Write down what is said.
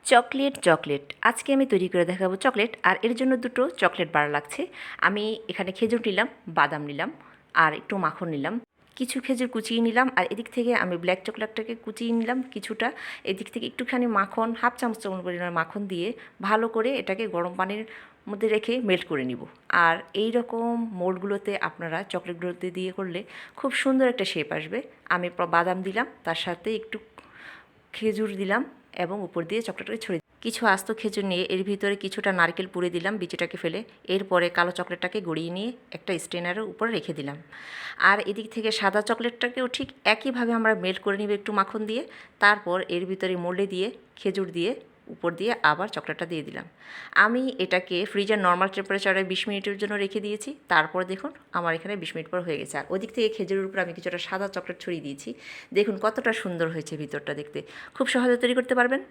Chocolate আজকে আমি তৈরি করে দেখাবো চকলেট। আর এর জন্য দুটো চকলেট বার লাগছে। আমি এখানে খেজুর নিলাম, বাদাম নিলাম, আর একটু মাখন নিলাম, কিছু খেজুর কুচিয়ে নিলাম, আর এদিক থেকে আমি ব্ল্যাক চকলেটটাকে কুচিয়ে নিলাম কিছুটা। এদিক থেকে একটুখানি মাখন, হাফ চামচ পরিমাণ মাখন দিয়ে ভালো করে এটাকে গরম পানির মধ্যে রেখে মেল্ট করে নিব। আর এই রকম মোল্ডগুলোতে আপনারা চকলেটগুলোতে দিয়ে করলে খুব সুন্দর একটা শেপ আসবে। আমি বাদাম দিলাম, তার সাথে একটু খেজুর দিলাম এবং উপর দিয়ে চকলেটটাকে ছড়িয়ে কিছু আস্ত খেজুর নিয়ে এর ভিতরে কিছুটা নারকেল পুড়ে দিলাম বিচিটাকে ফেলে। এরপরে কালো চকলেটটাকে গড়িয়ে নিয়ে একটা স্ট্রেনারের উপরে রেখে দিলাম। আর এদিক থেকে সাদা চকলেটটাকেও ঠিক একইভাবে আমরা মেল্ট করে নিব একটু মাখন দিয়ে। তারপর এর ভিতরে মোল্ডে দিয়ে খেজুর দিয়ে উপর দিয়ে আবার চকলেটটা দিয়ে দিলাম। আমি এটাকে ফ্রিজের নর্মাল টেম্পারেচারে 20 মিনিটের জন্য রেখে দিয়েছি। তারপর দেখুন আমার এখানে 20 মিনিট পর হয়ে গেছে। আর ওদিক থেকে খেজুরের উপর আমি কিছুটা সাদা চকলেট ছড়িয়ে দিয়েছি। দেখুন কতটা সুন্দর হয়েছে ভিতরটা দেখতে। খুব সহজে তৈরি করতে পারবেন।